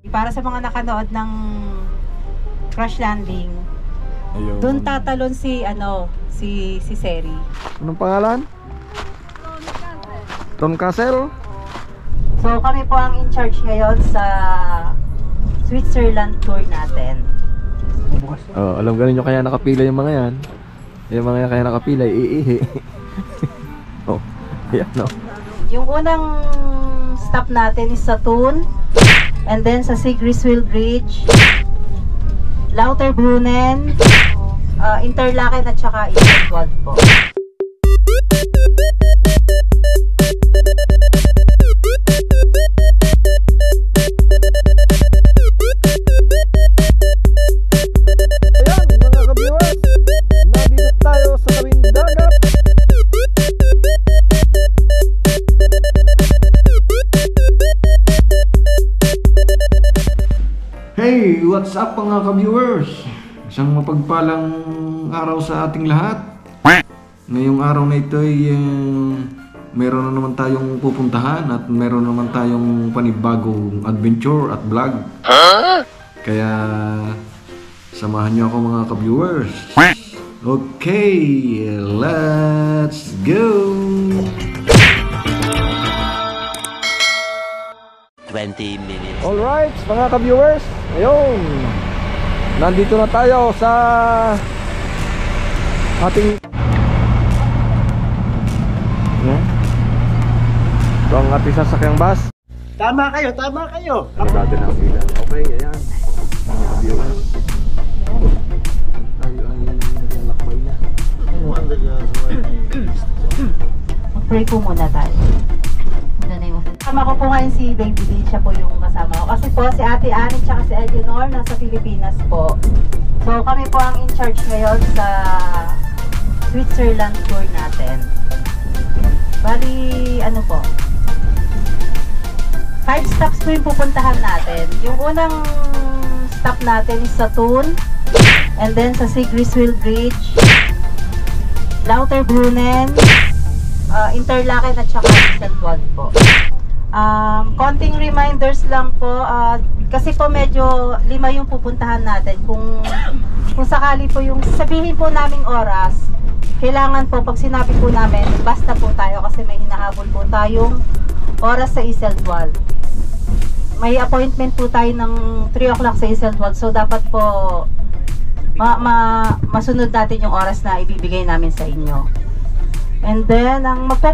Para sa mga nakanood ng Crash Landing, ayun. doon tatalon si si Seri. Anong pangalan? Tom Castle. So kami po ang in charge ngayon sa Switzerland tour natin. Oh, alam ganun yung kaya nakapila yung mga yan. Yung mga kaya nakapila iihi. Oh, yan no. Yung unang stop natin is sa Thun, and then sa Sigriswil Bridge, Lauterbrunnen, Interlaken at saka Eastwald po. Ayan mga ka-viewers, nandito tayo sa tabing dagat. Hey, what's up mga ka-viewers? Isang mapagpalang araw sa ating lahat. Ngayong araw na ito ay meron na naman tayong pupuntahan at meron naman tayong panibagong adventure at vlog. Kaya samahan niyo ako mga ka-viewers. Okay, let's go! 20 minutes. Alright, mga ka-viewers, ayun, nandito na tayo sa ating ito ang ating sasakyang bus. Tama kayo, tama kayo. Dati na ang pila. Okay, ayan, mga ka-viewers, tayo ay naglalakbay na. Mag-pray po muna tayo. Kasama ko po ngayon si Baby Lee, siya po yung kasama ko. Kasi po si Ate Annie at si Eleanor nasa Pilipinas po. So kami po ang in charge ngayon sa Switzerland tour natin. Bali, ano po, 5 stops po yung pupuntahan natin. Yung unang stop natin is sa Thun, and then sa Sigriswil Bridge, Lauterbrunnen, Interlaken at saka Eastwald po. Konting reminders lang po, kasi po medyo 5 yung pupuntahan natin. Kung sakali po yung sabihin po naming oras, kailangan po pag sinabi po namin, basta po tayo kasi may hinahabol po tayong oras sa Eastwald. May appointment po tayo ng 3 o'clock sa Eastwald, so dapat po masunod natin yung oras na ibibigay namin sa inyo. And then,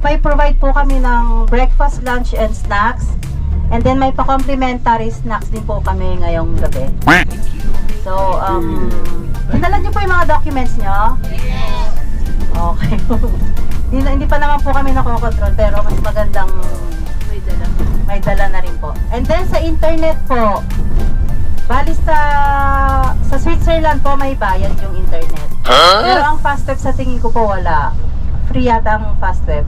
may provide po kami ng breakfast, lunch, and snacks. And then, may pa-complimentary snacks din po kami ngayong gabi. So, dinala niyo po yung mga documents niyo? Yes! Okay. Hindi pa naman po kami nakokontrol, pero mas magandang may dala na rin po. And then, sa internet po, bali sa Switzerland po may bayad yung internet. Pero ang Fastweb sa tingin ko po wala. Free yata ang Fastweb.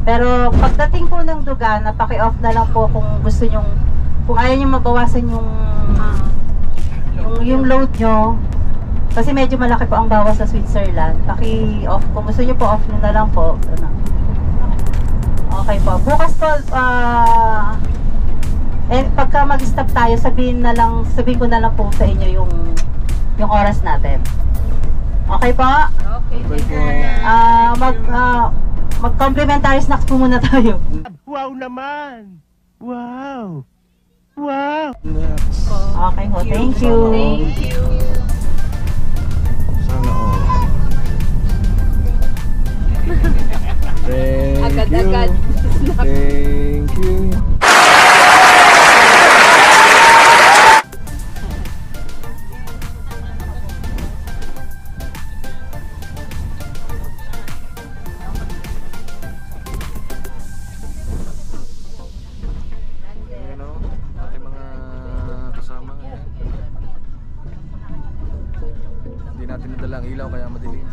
Pero pagdating po ng Dugana, paki-off na lang po kung gusto nyo, kung ayaw nyo mabawasan yung load nyo. Kasi medyo malaki po ang bawas sa Switzerland. Paki-off, kung gusto nyo po, off nyo na lang po. Okay po. Bukas po, pagka mag-stop tayo, sabihin ko na lang po sa inyo yung oras natin. Okay po? Okay. Mag-complimentary snacks po muna tayo. Wow naman! Wow! Wow! Okay po, thank you. Thank you. Sana all. Thank Agad-agad. you. Thank you. Natin nadala ang ilaw kaya madilim.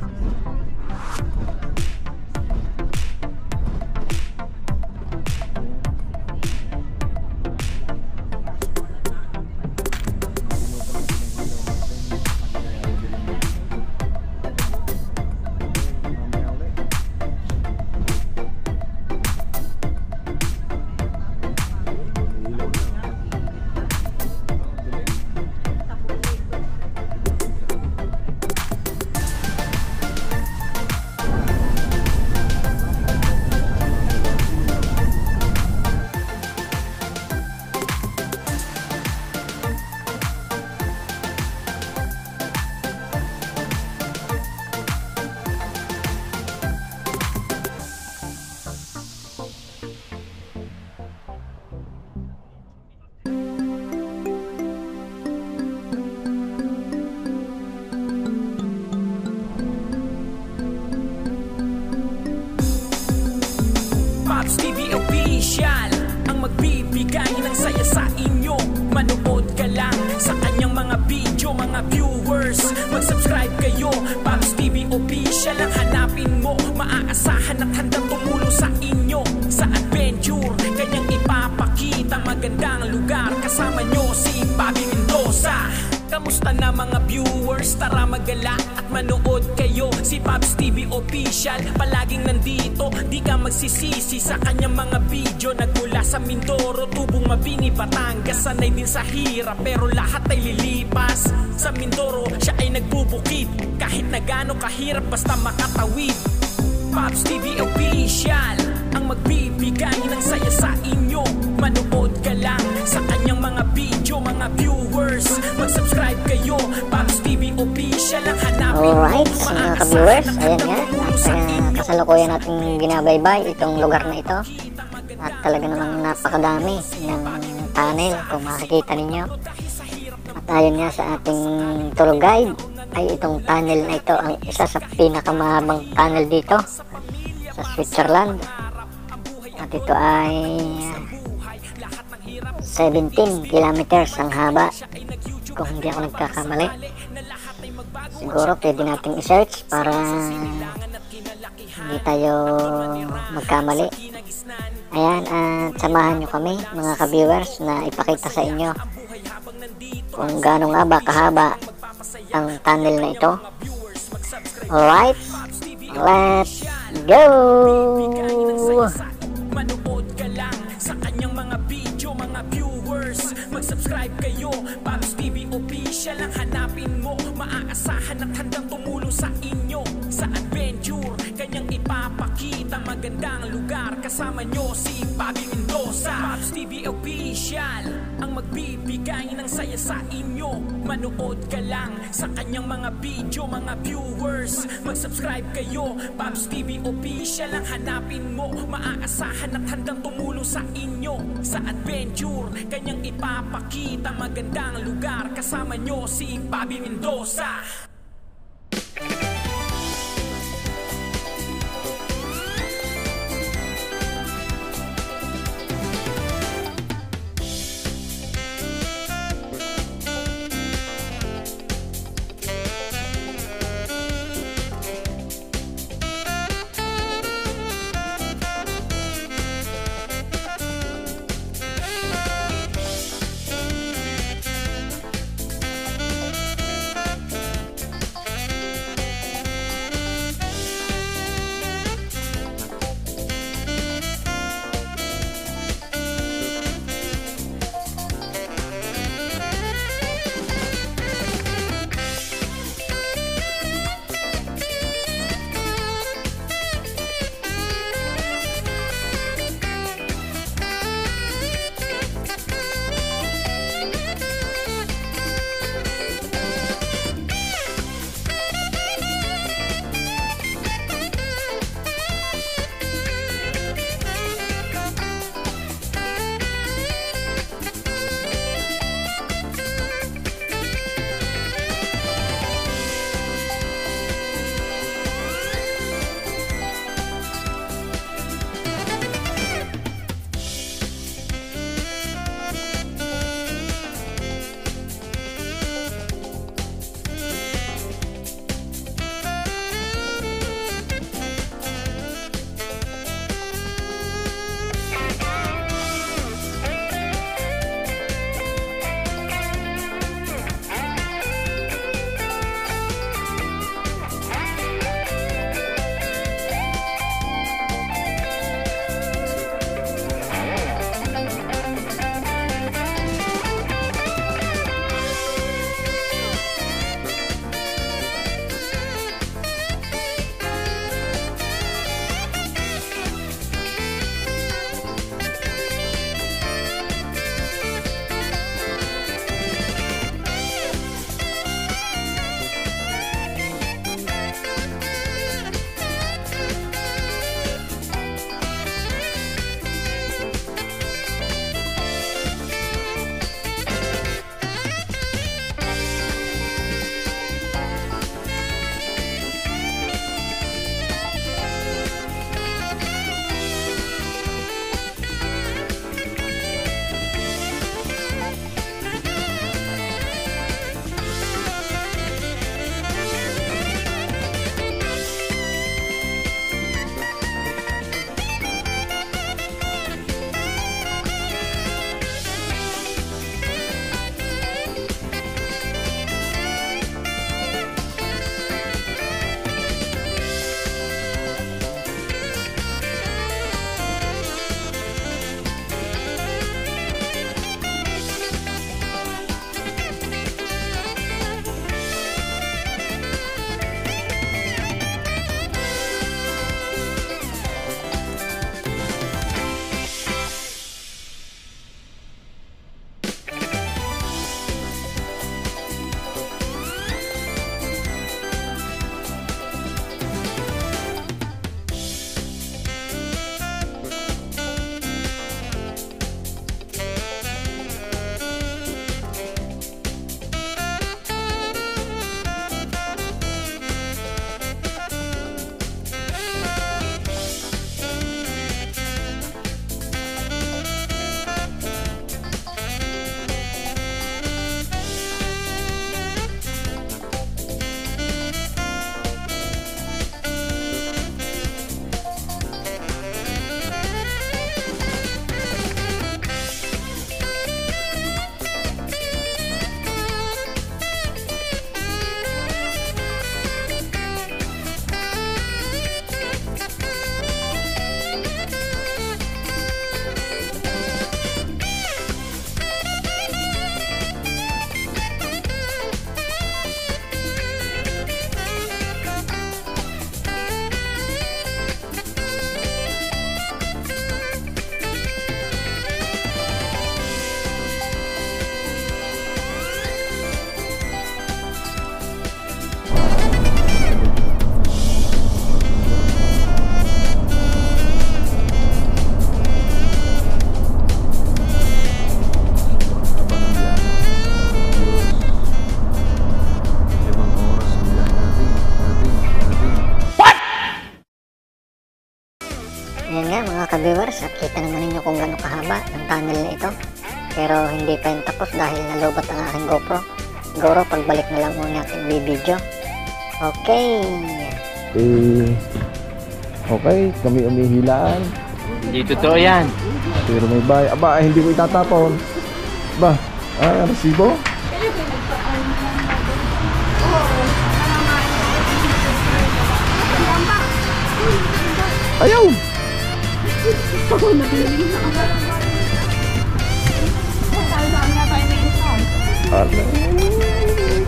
Kamusta na mga viewers? Tara magala at manood kayo. Si Pops TV Official palaging nandito, di ka magsisisi sa kanyang mga video. Nagmula sa Mindoro, Tubong, Mabini, Batangas, sanay din sa hirap pero lahat ay lilipas. Sa Mindoro, siya ay nagbubukid, kahit na gaano kahirap basta makatawid. Pops TV Official ang magbibigay ng saya sa inyo. Manood ka lang sa kanyang mga video, mga viewers. Mag-subscribe kayo, Pops TV Official ang hanapin mo. Alright, mga ka-viewers, ayan nga, at kasalukuyan natin ginabaybay itong lugar na ito. At talaga namang napakadami ng tunnel kung makikita ninyo. At ayon nga sa ating tour guide, ay itong tunnel na ito ang isa sa pinakamahabang tunnel dito sa Switzerland. At ito ay 17 kilometers ang haba, kung hindi ako nagkakamali. Siguro pwede nating i-search para hindi tayo magkamali. Ayan, at samahan nyo kami mga ka-viewers na ipakita sa inyo kung gaano nga ba kahaba ang tunnel na ito. Alright, let's go! Manood ka lang sa kanyang mga video, mga viewers. Mag-subscribe kayo, Pops TV Official ang hanapin mo. Maaasahan at handang tumulong sa inyo sa adventure. Kanyang ipapakita magandang lugar. Kasama nyo si Bobby Mendoza. Pops TV Official ang magbibigay ng saya sa inyo. Manood ka lang sa kanyang mga video, mga viewers. Mag-subscribe kayo, Pops TV Official ang hanapin mo. Maaasahan at handang tumulong sa inyo sa adventure. Kanyang ipapakita magandang lugar. Kasama nyo si Bobby Mendoza. dahil nalubat ang aking GoPro. Siguro pagbalik na lang muna natin bibidyo. Okay. Okay, kami umihilaan. Hindi totoo yan. Pero may bay. Aba, hindi ko itatapon. Ba, resibo? Ayaw!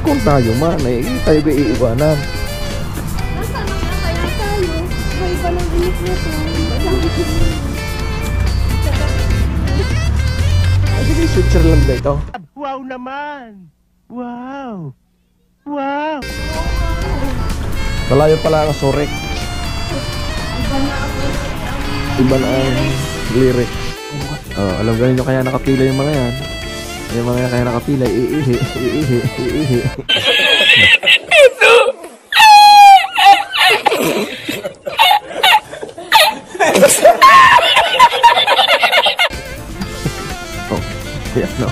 Kung tayo man, tayo ba iiwanan? Sige, switcher lang ba ito? Wow naman. Wow. Wow. Malayo pala ang sorek. Iba na ang lyrics. Oh, alam ganun nyo kaya nakapila yung mga yan. Yung mga yan kaya nakapila, iihi. Oh, yan no.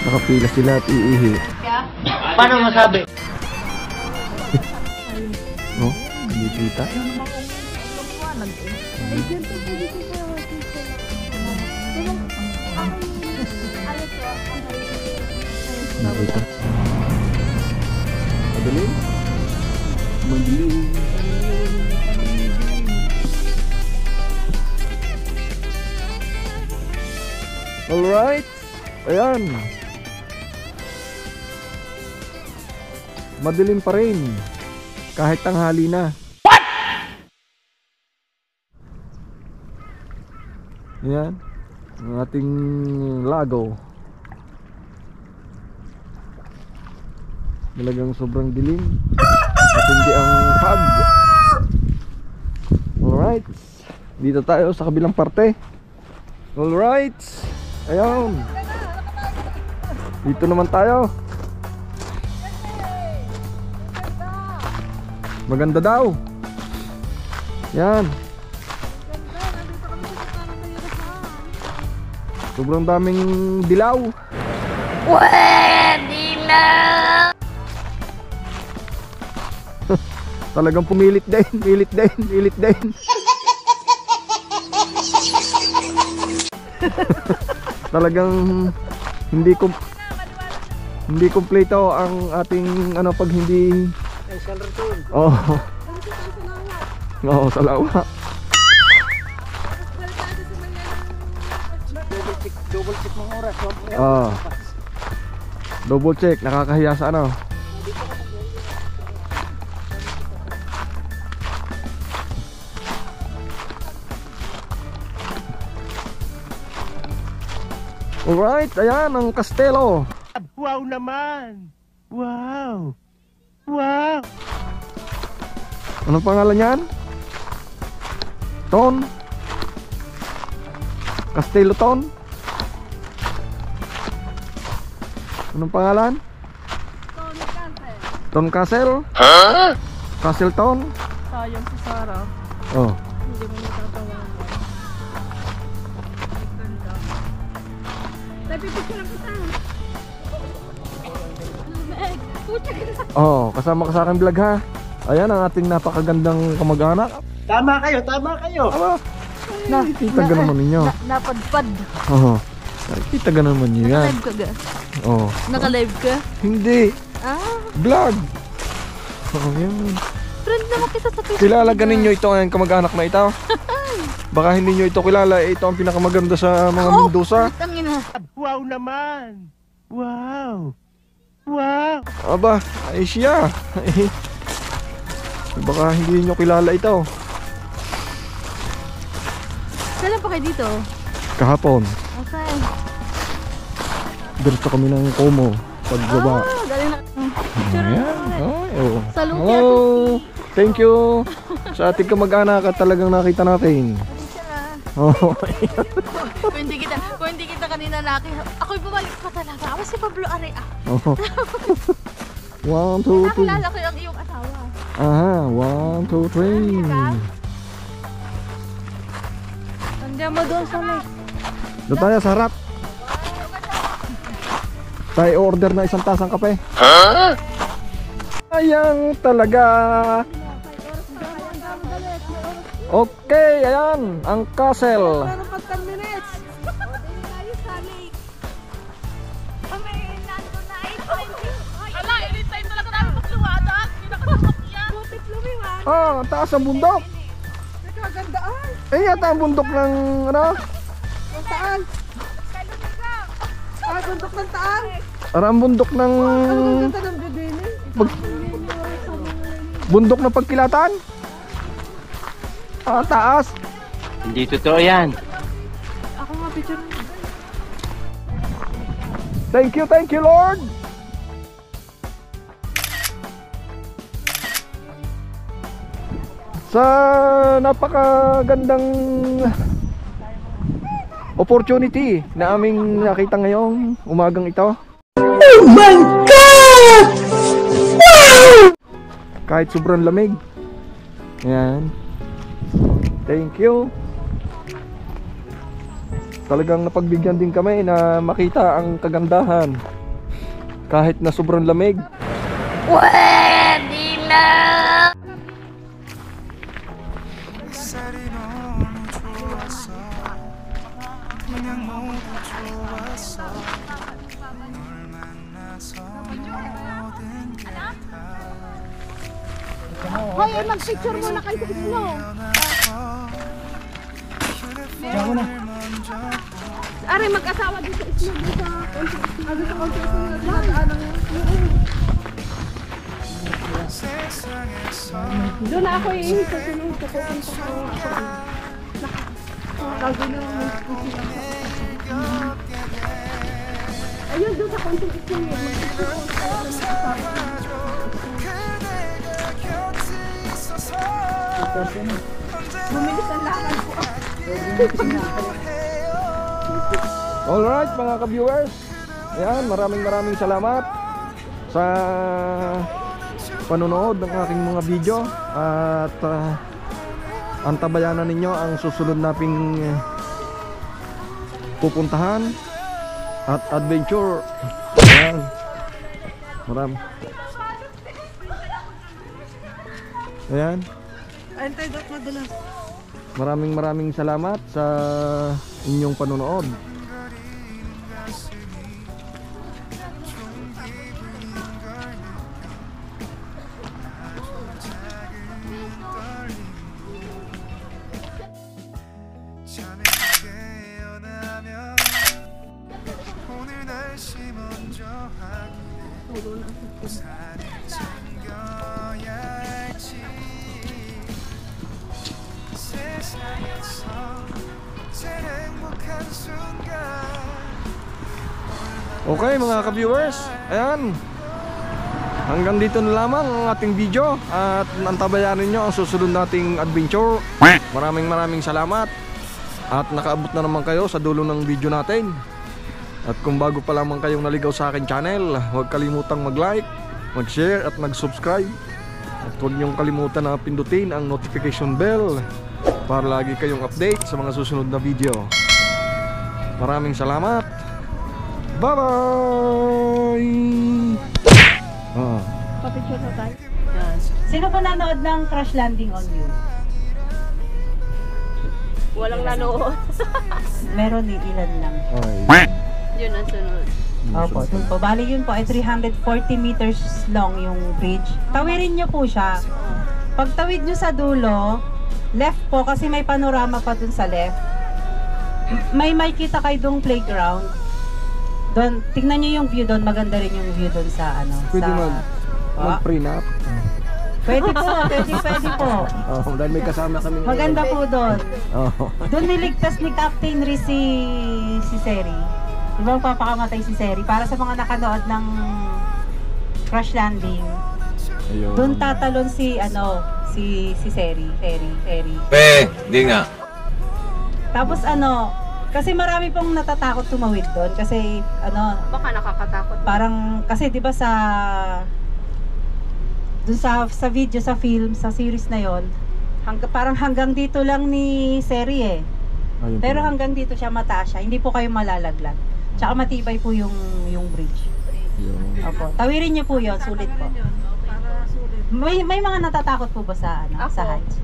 Nakapila sila at iihi. Paano masabi? Oh, hindi kita. Nakita. Madilim? Madilim. Alright. Ayan. Madilim pa rin. Kahit tanghali na. What? Ayan. Ang ating lago. Talagang sobrang dilim. At hindi ang pag. Alright. Dito tayo sa kabilang parte. Alright. Ayan. Dito naman tayo. Maganda daw. Yan. Sobrang daming dilaw. Dilaw. Talagang pumilit din, pilit din. Talagang hindi kompleto ang ating ano pag hindi oh. Oo, sa lawa. Double check mga oras. Double check, nakakahiya sa ano. Alright, ayan ang kastelo. Wow naman. Wow. Wow. Anong pangalan yan? Ton? Castelo Ton? Anong pangalan? Ton Castle? Huh? Castle Ton? Sayang si Sarah. Oh. Hindi mo natatawanan. Ganda. Nagpipicture lang kita. Oh, kasama ka sa aking vlog ha. Ayan ang ating napakagandang kamag-anak. Tama kayo, tama kayo. Aba, nakikita ka naman ninyo. Napadpad. Oo. Nakikita ka naman nyo yan. Naka-live ka ga? Oo. Naka-live ka? Hindi. Ah, Vlog. Oh, yan. friend naman kita sa Facebook. Kilala ka ninyo ito ang kamag-anak na ito? Baka hindi nyo ito kilala. Ito ang pinakamaganda sa mga Mendoza. Tangina. Wow naman. Wow. Wow. Aba, ay siya. Baka hindi nyo kilala ito. Kailan pa kayo dito? Kahapon. Okay. Diretso kami ng Como. Pagbaba. Galing na. Picture Ayan. Ay, oh. Salute Hello. Thank you. Sa ating kamag-anak at talagang nakita natin. Oh. Kung hindi kita kanina nakita, ako'y bumalik pa talaga. Ako si Pablo Area. Oh. 1, 2, 3. Nakilala ko yung iyong asawa. Aha, 1, 2, 3. Nandiyan mo doon sa may... Doon tayo sa harap. Tayo order na isang tasang kape. Ayan talaga. Okay, ayan ang castle. Ah, taas ang bundok. Nakagandaan. Eh, yata ang bundok ng ano? Ang taan. Bundok ng taan. Para ang bundok ng Ang ganda ng bibini. bundok ng pagkilatan. Ah, taas. Hindi totoo yan. Ako nga picture. Thank you Lord. Sa napakagandang opportunity na aming nakita ngayong umagang ito. Oh my God! Wow! Kahit sobrang lamig. Ayan. Thank you. Talagang napagbigyan din kami na makita ang kagandahan kahit na sobrang lamig. Pwede na! Hoy, mag-picture muna kayo sa inyo. Ari, mag-asawa dito sa islo dito sa konti islo na daanan ng doon na ako sa sunod ko pupunta ko ako na ayun doon sa konti islo bumilis ang lakad ko. Alright mga ka-viewers, ayan, maraming salamat sa panonood ng aking mga video. At antabayanan ninyo ang susunod nating pupuntahan at adventure. Ayan, ayan, maraming salamat sa inyong panonood. Okay mga ka-viewers, ayan, hanggang dito na lamang ang ating video at antabayanan nyo ang susunod nating adventure. Maraming salamat at nakaabot na naman kayo sa dulo ng video natin. At kung bago pa lamang kayong naligaw sa akin channel, huwag kalimutang mag-like, mag-share at mag-subscribe. At huwag niyong kalimutan na pindutin ang notification bell para lagi kayong update sa mga susunod na video. Maraming salamat. Bye-bye! Papicture na tayo. Sino po nanood ng Crash Landing on You? Walang nanood. Meron din, ilan lang. Yun ang sunod. Opo, dun po. Bali yun po ay 340 meters long yung bridge. Tawirin nyo po siya. Pag tawid nyo sa dulo, left po kasi may panorama pa dun sa left. May makita kayo dong playground. Doon, tingnan nyo yung view doon. Maganda rin yung view doon sa ano. Pwede sa, mag-prenup. Pwede po, pwede po. Oh, dahil may kasama kami. Maganda po doon. Oh. Doon niligtas ni Captain Rhys si Seri. Diba papakamatay si Seri? Para sa mga nakanood ng Crash Landing. Ayun. Doon tatalon si Seri. Di nga. Tapos kasi marami pong natatakot tumawid doon kasi Baka nakakatakot. parang kasi 'di ba doon sa video, sa film, sa series na 'yon, parang hanggang dito lang ni Seri eh. Ayun po. Pero hanggang dito siya mataas siya, hindi po kayo malalaglag. Tsaka matibay po yung bridge. Yun. Opo, tawirin niyo po yon, sulit po. May mga natatakot po ba sa sa heights?